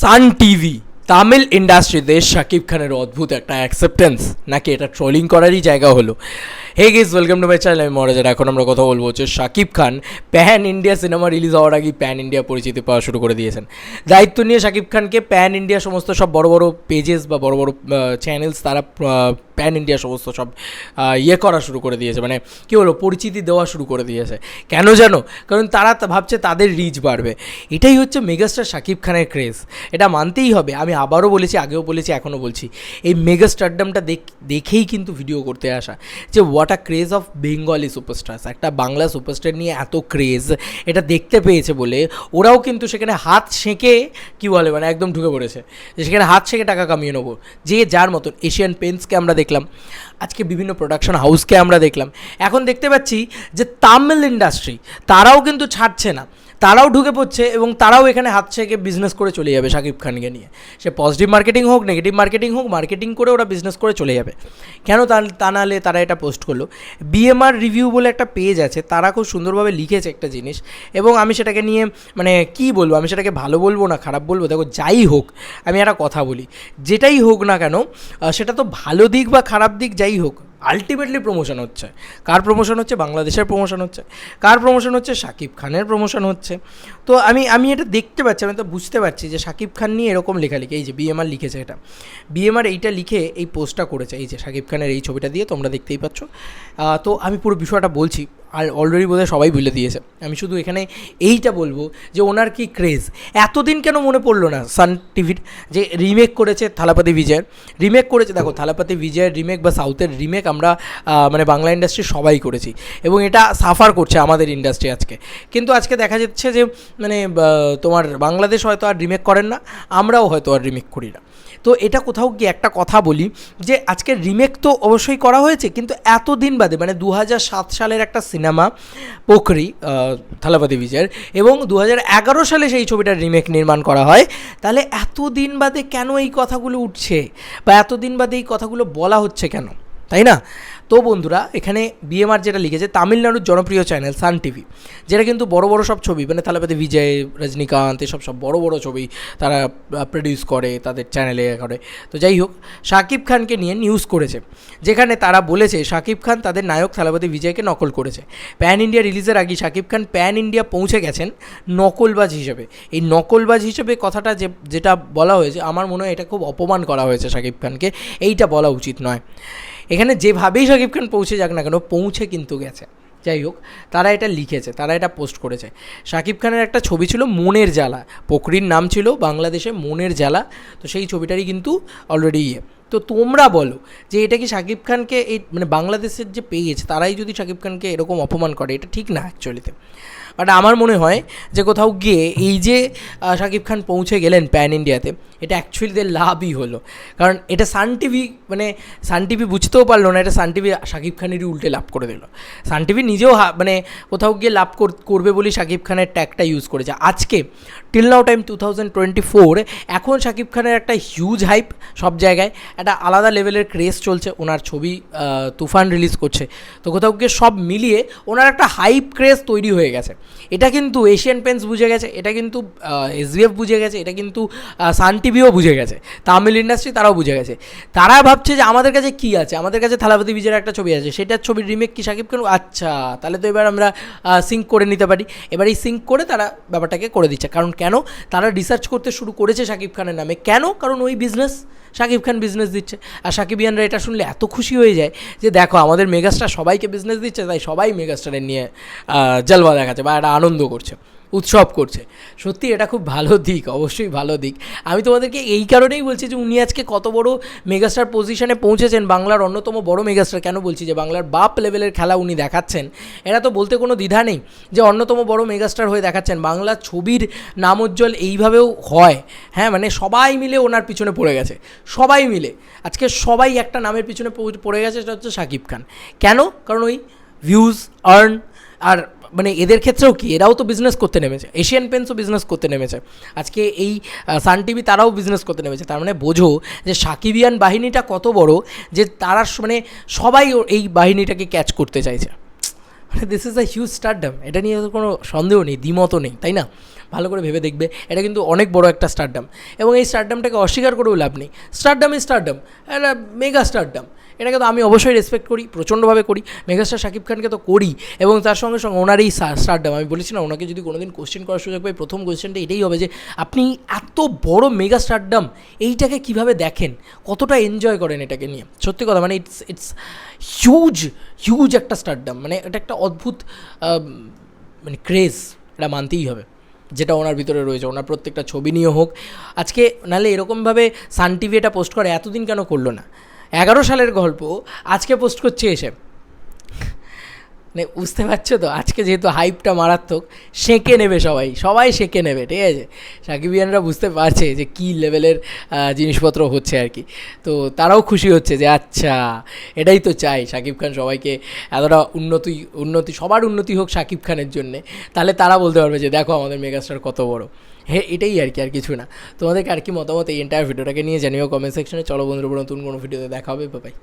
সান TV Tamil ইন্ডাস্ট্রিতে শাকিব খানের অদ্ভুত একটা অ্যাকসেপ্টেন্স নাকি এটা ট্রোলিং করারই জায়গা হলো। Hey guys, welcome to my channel. আমি মহারাজার। এখন আমরা কথা বলবো হচ্ছে Shakib Khan pan India cinema release হওয়ার আগেই প্যান ইন্ডিয়া পরিচিতি পাওয়া শুরু করে দিয়েছেন। দায়িত্ব নিয়ে শাকিব খানকে প্যান ইন্ডিয়া সমস্ত সব বড় বড় পেজেস বা বড় বড় চ্যানেলস তারা প্যান ইন্ডিয়া সমস্ত সব করা শুরু করে দিয়েছে, মানে কী বলো, পরিচিতি দেওয়া শুরু করে দিয়েছে। কেন জানো? কারণ তারা ভাবছে তাদের রিচ বাড়বে। এটাই হচ্ছে মেগাস্টার শাকিব খানের ক্রেজ, এটা মানতেই হবে। আমি আবারও বলেছি, আগেও বলেছি, এখনও বলছি, এই মেগাস্টারডামটা দেখেই কিন্তু ভিডিও করতে আসা, যে what a craze of Bengali superstars. একটা বাংলা সুপারস্টার নিয়ে এত ক্রেজ, এটা দেখতে পেয়েছে বলে ওরাও কিন্তু সেখানে হাত সেঁকে কী বলে, মানে একদম ঢুকে পড়েছে যে সেখানে হাত সেঁকে টাকা কামিয়ে নেবো। যে যার মতন এশিয়ান পেন্টসকে আমরা দেখলাম, আজকে বিভিন্ন প্রোডাকশন হাউসকে আমরা দেখলাম। এখন দেখতে পাচ্ছি যে তামিল ইন্ডাস্ট্রি তারাও কিন্তু ছাড়ছে না, তারাও ঢুকে পড়ছে এবং তারাও এখানে হাত ছেঁকে বিজনেস করে চলে যাবে শাকিব খানকে নিয়ে। সে পজিটিভ মার্কেটিং হোক, নেগেটিভ মার্কেটিং হোক, মার্কেটিং করে ওরা বিজনেস করে চলে যাবে। কেন তা নাহলে তারা এটা পোস্ট করলো। বিএমআর রিভিউ বলে একটা পেজ আছে, তারা খুব সুন্দরভাবে লিখেছে একটা জিনিস, এবং আমি সেটাকে নিয়ে মানে কী বলবো, আমি সেটাকে ভালো বলবো না খারাপ বলবো। দেখো, যাই হোক, আমি একটা কথা বলি, যেটাই হোক না কেন সেটা তো ভালো দিক বা খারাপ দিক যাই হোক, আলটিমেটলি প্রমোশন হচ্ছে। কার প্রমোশন হচ্ছে? বাংলাদেশের প্রমোশন হচ্ছে। কার প্রমোশন হচ্ছে? শাকিব খানের প্রমোশন হচ্ছে। তো আমি এটা দেখতে পাচ্ছি, আমি তো বুঝতে পারছি যে শাকিব খান নিয়ে এরকম লেখালেখি, এই যে বিএমআর লিখেছে, এটা বিএমআর এইটা লিখে এই পোস্টটা করেছে, এই যে শাকিব খানের এই ছবিটা দিয়ে তোমরা দেখতেই পাচ্ছ। তো আমি পুরো বিষয়টা বলছি, আর অলরেডি বোধহয় সবাই বলে দিয়েছে। আমি শুধু এখানে এইটা বলবো যে ওনার কি ক্রেজ। এতদিন কেন মনে পড়লো না সান টিভির যে রিমেক করেছে থালাপতি বিজয়ের, রিমেক করেছে। দেখো, থালাপতি বিজয়ের রিমেক বা সাউথের রিমেক আমরা মানে বাংলা ইন্ডাস্ট্রি সবাই করেছি, এবং এটা সাফার করছে আমাদের ইন্ডাস্ট্রি আজকে। কিন্তু আজকে দেখা যাচ্ছে যে মানে তোমার বাংলাদেশ হয়তো আর রিমেক করেন না, আমরাও হয়তো আর রিমেক করি না। তো এটা কোথাও গিয়ে একটা কথা বলি যে আজকের রিমেক তো অবশ্যই করা হয়েছে, কিন্তু এতদিন বাদে, মানে 2007 সালের একটা সিনেমা পোখরি থালাপতি বিজয়ের, এবং 2011 সালে সেই ছবিটার রিমেক নির্মাণ করা হয়। তাহলে এতদিন বাদে কেন এই কথাগুলো উঠছে, বা এতদিন বাদে এই কথাগুলো বলা হচ্ছে কেন, তাই না? তো বন্ধুরা, এখানে বিএমআর যেটা লিখেছে, তামিলনাড়ুর জনপ্রিয় চ্যানেল সান টিভি, যেটা কিন্তু বড় বড় সব ছবি, মানে থালাপতি বিজয়, রজনীকান্ত, এসব সব বড় বড় ছবি তারা প্রডিউস করে, তাদের চ্যানেলে করে। তো যাই হোক, শাকিব খানকে নিয়ে নিউজ করেছে, যেখানে তারা বলেছে শাকিব খান তাদের নায়ক থালাপতি বিজয়কে নকল করেছে। প্যান ইন্ডিয়া রিলিজের আগে শাকিব খান প্যান ইন্ডিয়া পৌঁছে গেছেন নকলবাজ হিসেবে। এই নকলবাজ হিসেবে কথাটা যেটা বলা হয়েছে, আমার মনে হয় এটা খুব অপমান করা হয়েছে শাকিব খানকে, এইটা বলা উচিত নয়। এখানে যেভাবেই শাকিব খান পৌঁছে যাক না কেন, পৌঁছে কিন্তু গেছে। যাই হোক, তারা এটা লিখেছে, তারা এটা পোস্ট করেছে। শাকিব খানের একটা ছবি ছিল মনের জ্বালা, পোখরির নাম ছিল বাংলাদেশে মনের জ্বালা। তো সেই ছবিটারই কিন্তু অলরেডি তো তোমরা বলো যে এটা কি শাকিব খানকে, এই মানে বাংলাদেশের যে পেজ তারাই যদি শাকিব খানকে এরকম অপমান করে, এটা ঠিক না অ্যাকচুয়ালিতে। বাট আমার মনে হয় যে কোথাও গিয়ে এই যে শাকিব খান পৌঁছে গেলেন প্যান ইন্ডিয়াতে, এটা অ্যাকচুয়ালিদের লাভই হলো। কারণ এটা সান টিভি, মানে সান টিভি বুঝতেও পারলো না, এটা সান টিভি শাকিব খানেরই উল্টে লাভ করে দিল। সান টিভি নিজেও মানে কোথাও গিয়ে লাভ করবে বলেই শাকিব খানের ট্যাগটা ইউজ করেছে। আজকে টিল নাও টাইম 2024 এখন শাকিব খানের একটা হিউজ হাইপ সব জায়গায়, একটা আলাদা লেভেলের ক্রেজ চলছে। ওনার ছবি তুফান রিলিজ করছে, তো কোথাও গিয়ে সব মিলিয়ে ওনার একটা হাইপ ক্রেজ তৈরি হয়ে গেছে। এটা কিন্তু এশিয়ান পেন্টস বুঝে গেছে, এটা কিন্তু এসবিএফ বুঝে গেছে, এটা কিন্তু সান টিভিও বুঝে গেছে, তামিল ইন্ডাস্ট্রি তারাও বুঝে গেছে। তারা ভাবছে যে আমাদের কাছে কী আছে, আমাদের কাছে থালাপতি বিজয়ের একটা ছবি আছে, সেটার ছবির রিমেক কি শাকিব খান, আচ্ছা তাহলে তো এবার আমরা সিঙ্ক করে নিতে পারি। এবার এই সিঙ্ক করে তারা ব্যাপারটাকে করে দিচ্ছে। কারণ কেন? তারা রিসার্চ করতে শুরু করেছে শাকিব খানের নামে। কেন? কারণ ওই বিজনেস, শাকিব খান বিজনেস দিচ্ছে। আর শাকিবিয়ানরা এটা শুনলে এত খুশি হয়ে যায় যে দেখো আমাদের মেগাস্টার সবাইকে বিজনেস দিচ্ছে, তাই সবাই মেগাস্টারের নিয়ে জলবা দেখাচ্ছে বা একটা আনন্দ করছে, উৎসব করছে। সত্যি এটা খুব ভালো দিক, অবশ্যই ভালো দিক। আমি তোমাদেরকে এই কারণেই বলছি যে উনি আজকে কত বড় মেগাস্টার পজিশনে পৌঁছেছেন, বাংলার অন্যতম বড় মেগাস্টার। কেন বলছি যে বাংলার বাপ লেভেলের খেলা উনি দেখাচ্ছেন, এটা তো বলতে কোনো দ্বিধা নেই যে অন্যতম বড় মেগাস্টার হয়ে দেখাচ্ছেন। বাংলা ছবির নামোজ্জ্বল এইভাবেও হয়, হ্যাঁ, মানে সবাই মিলে ওনার পিছনে পড়ে গেছে, সবাই মিলে আজকে সবাই একটা নামের পিছনে পড়ে গেছে, সেটা হচ্ছে শাকিব খান। কেন? কারণ ওই ভিউজ, আর্ন, আর মানে এদের ক্ষেত্রেও কি, এরাও তো বিজনেস করতে নেমেছে, এশিয়ান পেন্টসও বিজনেস করতে নেমেছে, আজকে এই সান টিভি তারাও বিজনেস করতে নেমেছে। তার মানে বোঝো যে সাকিবিয়ান বাহিনীটা কত বড়, যে তারা মানে সবাই এই বাহিনীটাকে ক্যাচ করতে চাইছে। This is a huge stardom, এটা নিয়ে কোনো সন্দেহ নেই, দ্বিমতও নেই, তাই না? ভালো করে ভেবে দেখবে, এটা কিন্তু অনেক বড় একটা স্টারডাম, এবং এই স্টারডামটাকে অস্বীকার করেও লাভ নেই। স্টারডাম ইজ স্টারডাম, এটা মেগা স্টারডাম, এটাকে তো আমি অবশ্যই রেসপেক্ট করি, প্রচণ্ডভাবে করি, মেগাস্টার শাকিব খানকে তো করি, এবং তার সঙ্গে সঙ্গে ওনার এই স্টারডাম, আমি বলেছি না, ওনাকে যদি কোনোদিন কোশ্চেন করার সুযোগ পাই, প্রথম কোশ্চেনটা এটাই হবে যে আপনি এত বড় মেগা স্টারডাম এইটাকে কীভাবে দেখেন, কতটা এনজয় করেন এটাকে নিয়ে। সত্যি কথা, মানে ইটস হিউজ একটা স্টারডাম, মানে এটা একটা অদ্ভুত মানে ক্রেজ, এটা মানতেই হবে, যেটা ওনার ভিতরে রয়েছে, ওনার প্রত্যেকটা ছবি নিয়ে হোক। আজকে নাহলে এরকমভাবে সান টিভি এটা পোস্ট করে, এতদিন কেন করলো না? 11 সালের গল্প আজকে পোস্ট করছে এসে, মানে বুঝতে পারছো তো? আজকে যেহেতু হাইপটা মারাত্মক, সেঁকে নেবে সবাই সেঁকে নেবে, ঠিক আছে? সাকিবিয়ানরা বুঝতে পারছে যে কী লেভেলের জিনিসপত্র হচ্ছে আর কি, তো তারাও খুশি হচ্ছে যে আচ্ছা এটাই তো চাই, শাকিব খান সবাইকে এতটা উন্নতি সবার উন্নতি হোক শাকিব খানের জন্যে, তাহলে তারা বলতে পারবে যে দেখো আমাদের মেগাস্টার কত বড়। হ্যাঁ, এটাই আর কি, আর কিছু না। তোমাদেরকে আর কি মতামত এই এন্টায়ার ভিডিওটাকে নিয়ে জানিও কমেন্ট সেকশনে। চলো বন্ধুরা, নতুন কোনো ভিডিওতে দেখা হবে, বাই।